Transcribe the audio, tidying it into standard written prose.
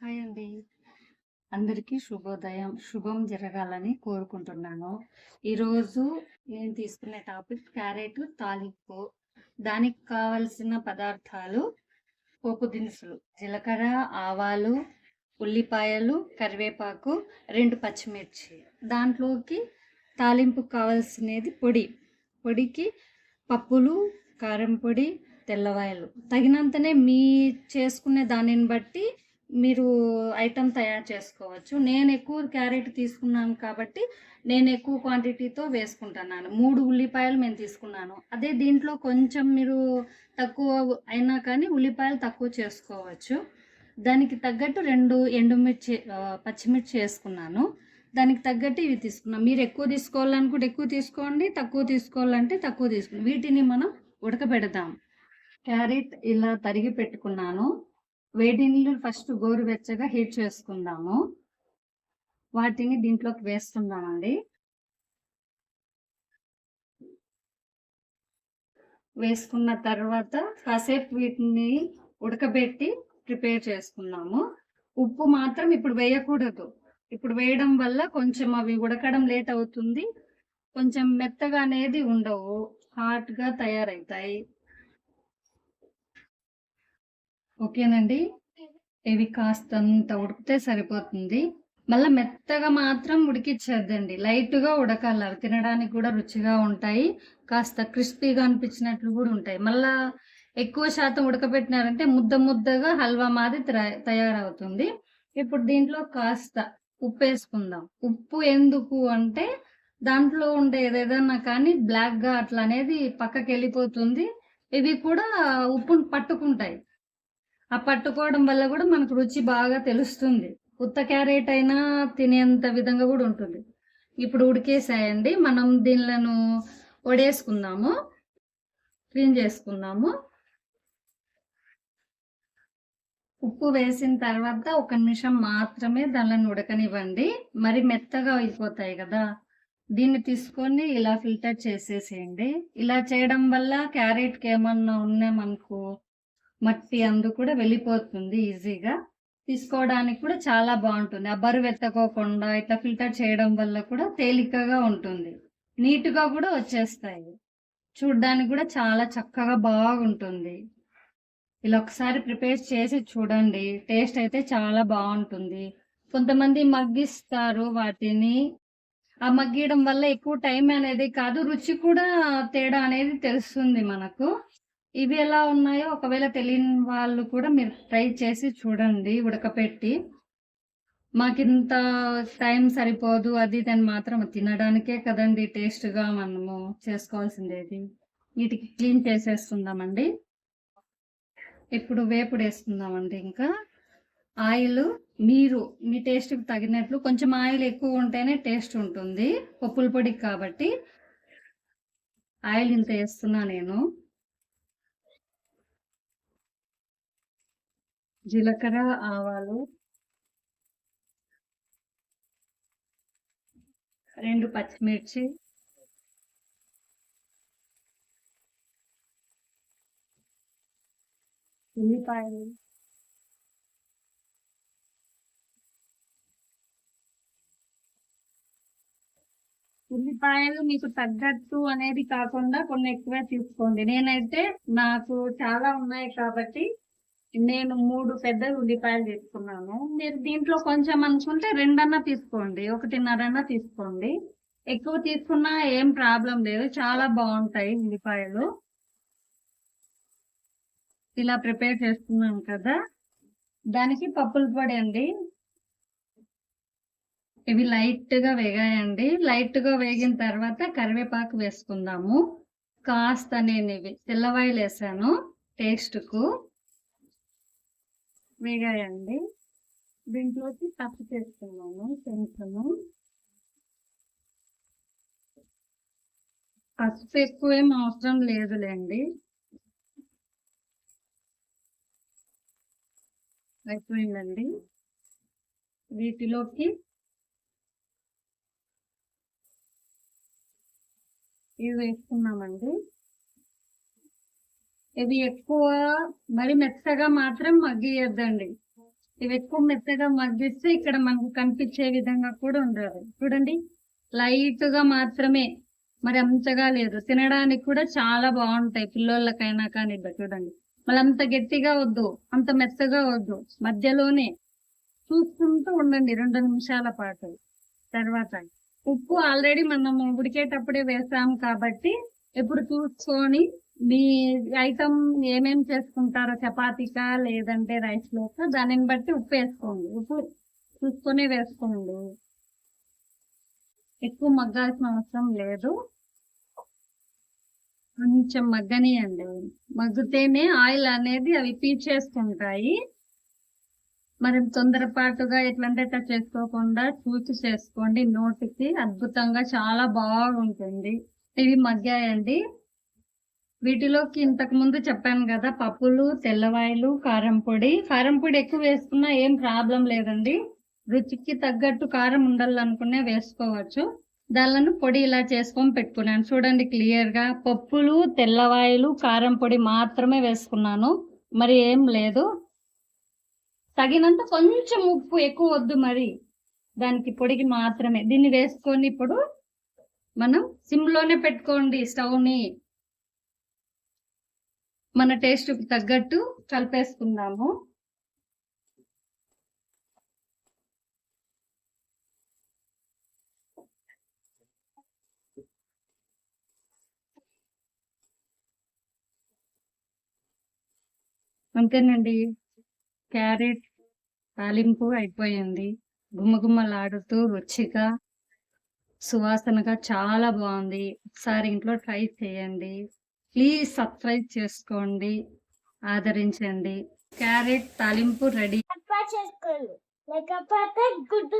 Hi అండి. అందరికీ శుభోదయం. శుభం జరగాలని కోరుకుంటున్నాను. ఈరోజు నేను తీసుకునే టాపిక్ క్యారెట్ తాలింపు. దానికి కావలసిన పదార్థాలు పోపు దినుసులు, జీలకర్ర, ఆవాలు, ఉల్లిపాయలు, కరివేపాకు, 2 పచ్చిమిర్చి. దాంట్లోకి తాలింపుకు కావాల్సినది పొడికి పప్పులు, కారం పొడి, తెల్లవాయలు తగినంతనే మీ చేసుకునే దానిని బట్టి మీరు ఐటెం తయారు చేసుకోవచ్చు. నేను ఎక్కువ క్యారెట్ తీసుకున్నాను కాబట్టి నేను ఎక్కువ క్వాంటిటీతో వేసుకుంటున్నాను. 3 ఉల్లిపాయలు నేను తీసుకున్నాను. అదే దీంట్లో కొంచెం మీరు తక్కువ అయినా కానీ ఉల్లిపాయలు తక్కువ చేసుకోవచ్చు. దానికి తగ్గట్టు 2 పచ్చిమిర్చి వేసుకున్నాను. దానికి తగ్గట్టు ఇవి తీసుకున్నాను. మీరు ఎక్కువ తీసుకోవాలనుకుంటే ఎక్కువ తీసుకోండి, తక్కువ తీసుకోవాలంటే తక్కువ తీసుకోండి. వీటిని మనం ఉడకబెడదాం. క్యారెట్ ఇలా తరిగి పెట్టుకున్నాను. వేడి నీళ్ళు ఫస్ట్ గోరువెచ్చగా హీట్ చేసుకుందాము. వాటిని దీంట్లోకి వేసుకుందామండి. వేసుకున్న తర్వాత కాసేపు వీటిని ఉడకబెట్టి ప్రిపేర్ చేసుకుందాము. ఉప్పు మాత్రం ఇప్పుడు వేయకూడదు. ఇప్పుడు వేయడం వల్ల కొంచెం అవి ఉడకడం లేట్ అవుతుంది. కొంచెం మెత్తగా అనేది ఉండవు, హాట్గా తయారవుతాయి. ఓకేనండి, ఇవి కాస్తంత ఉడికితే సరిపోతుంది. మళ్ళీ మెత్తగా మాత్రం ఉడికిచ్చేద్దండి, లైట్గా ఉడకాలి. అవి తినడానికి కూడా రుచిగా ఉంటాయి, కాస్త క్రిస్పీగా అనిపించినట్లు కూడా ఉంటాయి. మళ్ళా ఎక్కువ శాతం ఉడకబెట్టినారంటే ముద్దగా హల్వా మాది తయారవుతుంది. ఇప్పుడు దీంట్లో కాస్త ఉప్పు వేసుకుందాం. ఉప్పు ఎందుకు అంటే దాంట్లో ఉండే ఏదైనా కానీ బ్లాక్గా అట్లా అనేది పక్కకి వెళ్ళిపోతుంది. ఇవి కూడా ఉప్పును పట్టుకుంటాయి. ఆ పట్టుకోవడం వల్ల కూడా మనకు రుచి బాగా తెలుస్తుంది. ఉత్త క్యారెట్ అయినా తినేంత విధంగా కూడా ఉంటుంది. ఇప్పుడు ఉడికేసాయండి. మనం దీనిలను వడేసుకుందాము, క్లీన్ చేసుకుందాము. ఉప్పు వేసిన తర్వాత 1 నిమిషం మాత్రమే దానిని ఉడకనివ్వండి. మరి మెత్తగా అయిపోతాయి కదా. దీన్ని తీసుకొని ఇలా ఫిల్టర్ చేసేసేయండి. ఇలా చేయడం వల్ల క్యారెట్కి ఏమన్నా ఉన్నామనుకో మట్టి అందు కూడా వెళ్ళిపోతుంది ఈజీగా. తీసుకోవడానికి కూడా చాలా బాగుంటుంది. ఆ బరువు ఎత్తకోకుండా ఇట్లా ఫిల్టర్ చేయడం వల్ల కూడా తేలికగా ఉంటుంది, నీట్గా కూడా వచ్చేస్తాయి. చూడ్డానికి కూడా చాలా చక్కగా బాగుంటుంది. ఇలా ఒకసారి ప్రిపేర్ చేసి చూడండి, టేస్ట్ అయితే చాలా బాగుంటుంది. కొంతమంది మగ్గిస్తారు వాటిని. ఆ మగ్గడం వల్ల ఎక్కువ టైం అనేది కాదు, రుచి కూడా తేడా అనేది తెలుస్తుంది మనకు. ఇవి ఎలా ఉన్నాయో ఒకవేళ తెలియని వాళ్ళు కూడా మీరు ట్రై చేసి చూడండి ఉడకపెట్టి. మాకింత టైం సరిపోదు అది దాన్ని మాత్రం తినడానికే కదండి టేస్ట్గా మనము చేసుకోవాల్సిందేది. వీటికి క్లీన్ చేసేసుకుందామండి. ఇప్పుడు వేపుడు వేసుకుందామండి. ఇంకా ఆయిల్ మీరు మీ టేస్ట్కి తగినట్లు, కొంచెం ఆయిల్ ఎక్కువ ఉంటేనే టేస్ట్ ఉంటుంది పప్పుల పొడికి కాబట్టి ఆయిల్ ఇంత వేస్తున్నా నేను. జీలకర్ర, ఆవాలు, 2 పచ్చిమిర్చి, ఉల్లిపాయలు, ఉల్లిపాయలు మీకు తగ్గట్టు అనేది కాకుండా కొన్ని ఎక్కువే తీసుకోండి. నేనైతే నాకు చాలా ఉన్నాయి కాబట్టి నేను 3 పెద్ద ఉల్లిపాయలు తీసుకున్నాను. మీరు దీంట్లో కొంచెం అనుకుంటే 2 అన్నా తీసుకోండి, 1.5 అన్నా తీసుకోండి. ఎక్కువ తీసుకున్నా ఏం ప్రాబ్లం లేదు, చాలా బాగుంటాయి ఉల్లిపాయలు. ఇలా ప్రిపేర్ చేసుకున్నాం కదా. దానికి పప్పుల పొడి అండి. ఇవి లైట్గా వేగాయండి. లైట్గా వేగిన తర్వాత కరివేపాకు వేసుకుందాము. కాస్త నేను ఇవి తెల్లవాయలు వేసాను టేస్ట్కు. వేగాయండి. దీంట్లోకి పసుపు వేసుకున్నాను కొంచెము. పసుపు ఎక్కువ ఏం అవసరం లేదులేండి. అయిపోయిందండి. వీటిలోకి ఇవి వేసుకున్నామండి. ఇవి ఎక్కువ మరి మెత్తగా మాత్రం మగ్గియద్దండి. ఇవి ఎక్కువ మెత్తగా మగ్గిస్తే ఇక్కడ మనకు కనిపించే విధంగా కూడా ఉండదు. చూడండి, లైట్ గా మాత్రమే, మరి అంతగా లేదు. తినడానికి కూడా చాలా బాగుంటాయి పిల్లోళ్ళకైనా కానీ. ఇవి చూడండి, మళ్ళీ అంత గట్టిగా వద్దు, అంత మెత్తగా వద్దు, మధ్యలోనే చూసుకుంటూ ఉండండి 2 నిమిషాల పాటు. తర్వాత ఉప్పు ఆల్రెడీ మనం ఉడికేటప్పుడే వేసాం కాబట్టి ఇప్పుడు చూసుకొని మీ ఐటమ్ ఏమేమి చేసుకుంటారో, చపాతీకా లేదంటే రైస్ లోకా, దానిని బట్టి ఉప్పు వేసుకోండి. ఉప్పు చూసుకొని వేసుకోండి. ఎక్కువ మగ్గాల్సిన అవసరం లేదు, కొంచెం మగ్గనియండి. మగ్గితేనే ఆయిల్ అనేది అవి పీల్చేసుకుంటాయి. మరి తొందరపాటుగా ఎట్లంటే అట్లా చేసుకోకుండా చూసి చేసుకోండి. నోటికి అద్భుతంగా చాలా బాగుంటుంది. ఇవి మగ్గాయండి. వీటిలోకి ఇంతకు ముందు చెప్పాను కదా, పప్పులు, తెల్లవాయలు, కారం పొడి. కారం పొడి ఎక్కువ వేసుకున్నా ఏం ప్రాబ్లం లేదండి. రుచికి తగ్గట్టు కారం ఉండాలనుకునే వేసుకోవచ్చు. దానిలను పొడి ఇలా చేసుకొని పెట్టుకున్నాను. చూడండి క్లియర్ గా పప్పులు, తెల్లవాయలు, కారం పొడి మాత్రమే వేసుకున్నాను, మరి ఏం లేదు. తగినంత కొంచెం ఉప్పు, ఎక్కువ వద్దు మరి, దానికి పొడికి మాత్రమే. దీన్ని వేసుకొని ఇప్పుడు మనం సిమ్ లోనే పెట్టుకోండి స్టవ్ ని. మన టేస్ట్ తగ్గట్టు కలిపేసుకుందాము. అంతేనండి, క్యారెట్ తాలింపు అయిపోయింది. గుమ్మగుమ్మలాడుతూ రుచిగా సువాసనగా చాలా బాగుంది. ఒకసారి ఇంట్లో ట్రై చేయండి. ప్లీజ్ సబ్స్క్రైబ్ చేసుకోండి, ఆదరించండి. క్యారెట్ తాలింపు రెడీ. చేసుకోండి లేకపోతే గుడ్డు